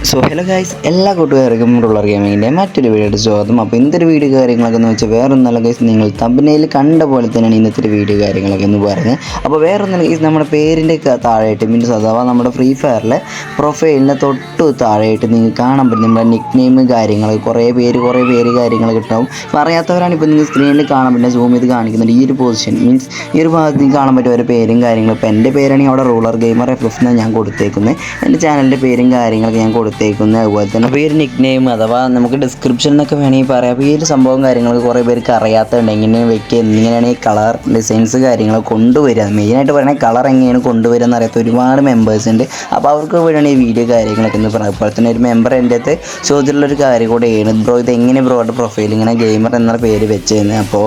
Hello guys, എല്ലാ കൂട്ടുകാർക്കും ruler ഗെയിമിങ്ങിൻ്റെ മറ്റൊരു വീഡിയോ സ്വാഗതം. അപ്പോൾ ഇന്നത്തെ ഒരു വീഡിയോ കാര്യങ്ങളൊക്കെ എന്ന് വെച്ചാൽ വേറെ ഒന്നല്ല ഗൈസ്, നിങ്ങൾ തമ്പനയിൽ കണ്ട പോലെ തന്നെയാണ് ഇന്നത്തെ ഒരു വീഡിയോ കാര്യങ്ങളൊക്കെ എന്ന് പറയുന്നത്. അപ്പോൾ വേറെ ഒന്നല്ല ഗൈസ്, നമ്മുടെ പേരിൻ്റെ താഴെയായിട്ട് മീൻസ് അഥവാ നമ്മുടെ ഫ്രീ ഫയറിലെ പ്രൊഫൈലിൻ്റെ തൊട്ട് താഴെയായിട്ട് നിങ്ങൾക്ക് കാണാൻ പറ്റും നമ്മുടെ നിക്ക് നെയിം കാര്യങ്ങൾ, കുറേ പേര് കാര്യങ്ങളൊക്കെ ഉണ്ടാവും. അപ്പോൾ അറിയാത്തവരാണ് ഇപ്പോൾ നിങ്ങൾ സ്ക്രീനിൽ കാണാൻ പറ്റുന്ന സൂം ചെയ്ത് കാണിക്കുന്നുണ്ട്. ഈ ഒരു പൊസിഷൻ മീൻസ് ഈ ഒരു ഭാഗത്ത് നിങ്ങൾക്ക് കാണാൻ പറ്റും ഓരോ പേരും കാര്യങ്ങളും. ഇപ്പോൾ എൻ്റെ പേരാണെങ്കിൽ അവിടെ റൂളർ ഗെയിമർ FF എന്നാണ് ഞാൻ കൊടുത്തേക്കുന്നത്. എൻ്റെ ചാനലിൻ്റെ പേരും കാര്യങ്ങളൊക്കെ ഞാൻ കൊടുത്തേക്കുന്നത്. അതുപോലെ തന്നെ അപ്പോൾ ഈ ഒരു നിക്ക് നെയിം അഥവാ നമുക്ക് ഡിസ്ക്രിപ്ഷൻ എന്നൊക്കെ വേണമെങ്കിൽ പറയാം. അപ്പോൾ ഈ ഒരു സംഭവം കാര്യങ്ങളൊക്കെ കുറേ പേർക്ക് അറിയാത്തതുണ്ട്. എങ്ങനെ വെക്കുക, എങ്ങനെയാണ് ഈ കളർ ഡിസൈൻസ് കാര്യങ്ങൾ കൊണ്ടുവരിക, മെയിനായിട്ട് പറയുന്നത് കളർ എങ്ങനെയാണ് കൊണ്ടുവരിക എന്നറിയാത്ത ഒരുപാട് മെമ്പേഴ്സ് ഉണ്ട്. അപ്പോൾ അവർക്ക് വേണ്ടിയാണ് ഈ വീഡിയോ കാര്യങ്ങളൊക്കെ എന്ന് പറയുന്നത്. അതുപോലെ തന്നെ ഒരു മെമ്പർ എൻ്റെ അടുത്ത് ചോദിച്ചിട്ടുള്ളൊരു കാര്യം കൂടെയാണ്, ബ്രോ ഇത് എങ്ങനെ ബ്രോയുടെ പ്രൊഫൈൽ ഇങ്ങനെ ഗെയിമർ എന്നുള്ള പേര് വെച്ചതെന്ന്. അപ്പോൾ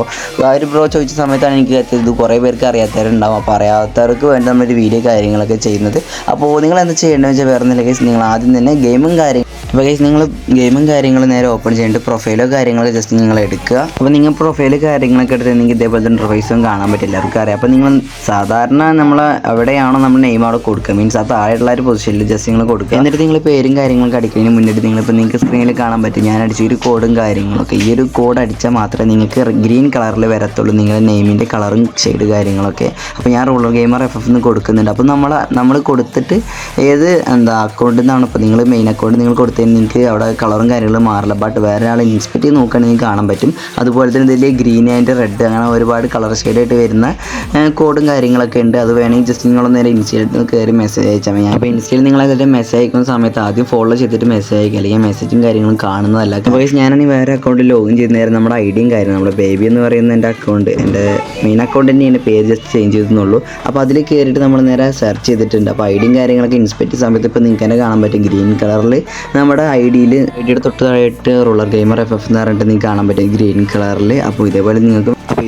ആ ഒരു ബ്രോ ചോദിച്ച സമയത്താണ് എനിക്ക് ഇത് കുറേ പേർക്ക് അറിയാത്തവരുണ്ടാവും. അപ്പോൾ അറിയാത്തവർക്ക് വേണ്ടി നമ്മളൊരു വീഡിയോ കാര്യങ്ങളൊക്കെ ചെയ്യുന്നത്. അപ്പോൾ നിങ്ങൾ എന്താ ചെയ്യേണ്ടതെന്ന് വെച്ചാൽ വേറെ ഒന്നുമില്ല ഗൈസ്, നിങ്ങൾ ആദ്യം തന്നെ ഗെയിമും അപ്പോൾ ഗൈസ് നിങ്ങൾ ഗെയിമും കാര്യങ്ങളും നേരെ ഓപ്പൺ ചെയ്തിട്ട് പ്രൊഫൈലോ കാര്യങ്ങളൊക്കെ ജസ്റ്റ് നിങ്ങൾ എടുക്കുക. അപ്പോൾ നിങ്ങൾ പ്രൊഫൈൽ കാര്യങ്ങളൊക്കെ എടുത്തിട്ടുണ്ടെങ്കിൽ ഇതേപോലെ തന്നെ പ്രൊഫൈസും കാണാൻ പറ്റില്ല, എല്ലാവർക്കും അറിയാം. അപ്പോൾ നിങ്ങൾ സാധാരണ നമ്മൾ എവിടെയാണോ നമ്മൾ നെയിം അവിടെ കൊടുക്കുക, മീൻസ് ആ താഴെയുള്ള ഒരു പൊസിഷനിൽ ജസ്റ്റ് നിങ്ങൾ കൊടുക്കുക. എന്നിട്ട് നിങ്ങൾ പേരും കാര്യങ്ങളൊക്കെ അടിക്കുന്നതിന് മുന്നിട്ട് നിങ്ങളിപ്പോൾ നിങ്ങൾക്ക് സ്ക്രീനിൽ കാണാൻ പറ്റും ഞാൻ അടിച്ച ഒരു കോഡും കാര്യങ്ങളൊക്കെ. ഈ ഒരു കോഡ് അടിച്ചാൽ മാത്രമേ നിങ്ങൾക്ക് ഗ്രീൻ കളറിൽ വരത്തുള്ളൂ നിങ്ങളുടെ നെയിമിൻ്റെ കളറും ഷെയ്ഡ് കാര്യങ്ങളൊക്കെ. അപ്പോൾ ഞാൻ റൂളർ ഗെയിമർ FF എന്ന് കൊടുക്കുന്നുണ്ട്. അപ്പോൾ നമ്മൾ കൊടുത്തിട്ട് ഏത് അക്കൗണ്ടിൽ നിന്നാണ് ഇപ്പോൾ നിങ്ങൾ മെയിൻ അക്കൗണ്ട് നിങ്ങൾ കൊടുത്തതിന് നിങ്ങൾക്ക് അവിടെ കളറും കാര്യങ്ങളും മാറില്ല. ബട്ട് വേറെ ആളെ ഇൻസ്പെക്ട് ചെയ്ത് നോക്കുകയാണെങ്കിൽ കാണാൻ പറ്റും. അതുപോലെ തന്നെ ഇതിൽ ഗ്രീൻ ആൻഡ് റെഡ് അങ്ങനെ ഒരുപാട് കളർ ഷെയ്ഡായിട്ട് വരുന്ന കോഡും കാര്യങ്ങളൊക്കെ ഉണ്ട്. അത് വേണമെങ്കിൽ ജസ്റ്റ് നിങ്ങളൊന്ന് നേരെ ഇൻസ്റ്റയിൽ കയറി മെസ്സേജ് അയച്ചാൽ മതി. അപ്പോൾ ഇൻസ്റ്റയിൽ നിങ്ങൾ അതിൻ്റെ മെസ്സേജ് അയക്കുന്ന സമയത്ത് ആദ്യം ഫോളോ ചെയ്തിട്ട് മെസ്സേജ് അയക്കുക, അല്ലെങ്കിൽ മെസ്സേജും കാര്യങ്ങളും കാണുന്നതല്ല. അപ്പോൾ ഞാനാണെങ്കിൽ വേറെ അക്കൗണ്ടിൽ ലോഗിൻ ചെയ്യുന്ന നേരം നമ്മുടെ ഐഡിയും കാര്യം നമ്മുടെ ബേബി എന്ന് പറയുന്ന എൻ്റെ അക്കൗണ്ട്, എൻ്റെ മെയിൻ അക്കൗണ്ട് തന്നെയാണ്, പേര് ജസ്റ്റ് ചേഞ്ച് ചെയ്തെന്നുള്ളൂ. അപ്പോൾ അതിൽ കയറിയിട്ട് നമ്മൾ നേരെ സെർച്ച് ചെയ്തിട്ടുണ്ട്. അപ്പോൾ ഐഡിയും കാര്യങ്ങളൊക്കെ ഇൻസ്പെക്ട് സമയത്ത് ഇപ്പോൾ നിങ്ങൾക്ക് തന്നെ കാണാൻ പറ്റും ഗ്രീൻ കളറിൽ നമ്മുടെ ഐഡിയുടെ തൊട്ട് താഴെയായിട്ട് റൂളർ ഗെയിമർ FF എന്ന് പറഞ്ഞിട്ട് നിങ്ങൾക്ക് കാണാൻ പറ്റും ഗ്രീൻ കളറിൽ. അപ്പോൾ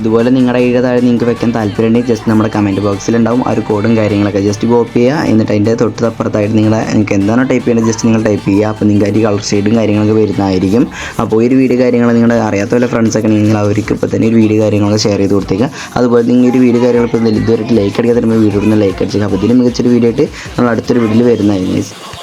ഇതുപോലെ നിങ്ങളുടെ ഐഡിയുടെ താഴെ നിങ്ങൾക്ക് വെക്കാൻ താല്പര്യമുണ്ടെങ്കിൽ ജസ്റ്റ് നമ്മുടെ കമൻറ്റ് ബോക്സിലുണ്ടാവും ആ ഒരു കോഡും കാര്യങ്ങളൊക്കെ. ജസ്റ്റ് കോപ്പി ചെയ്യുക, എന്നിട്ട് അതിൻ്റെ തൊട്ടപ്പുറത്തായിട്ട് നിങ്ങൾക്ക് എന്താണോ ടൈപ്പ് ചെയ്യേണ്ടത് ജസ്റ്റ് നിങ്ങൾ ടൈപ്പ് ചെയ്യുക. അപ്പോൾ നിങ്ങൾക്ക് അതിൽ കളർ ഷെയ്ഡും കാര്യങ്ങളൊക്കെ വരുന്നതായിരിക്കും. അപ്പോൾ ഈ ഒരു വീഡിയോ കാര്യങ്ങൾ നിങ്ങളുടെ അറിയാത്ത പോലെ ഫ്രണ്ട്സൊക്കെ നിങ്ങൾ അവർക്ക് ഇപ്പോൾ തന്നെ ഒരു വീഡിയോ കാര്യങ്ങളൊക്കെ ഷെയർ ചെയ്ത് കൊടുത്തേക്കുക. അതുപോലെ നിങ്ങൾ ഒരു വീഡിയോ കാര്യങ്ങൾ ഇപ്പോൾ ഇതുവരെ ലൈക്ക് അടിക്കാതെ വീഡിയോ ലൈക്ക് അടിച്ചേക്കുക. അപ്പോൾ ഇതിന് മികച്ചൊരു വീഡിയോ ആയിട്ട് നമ്മൾ അടുത്തൊരു വീഡിയോയിൽ വരുന്നതായിരിക്കും.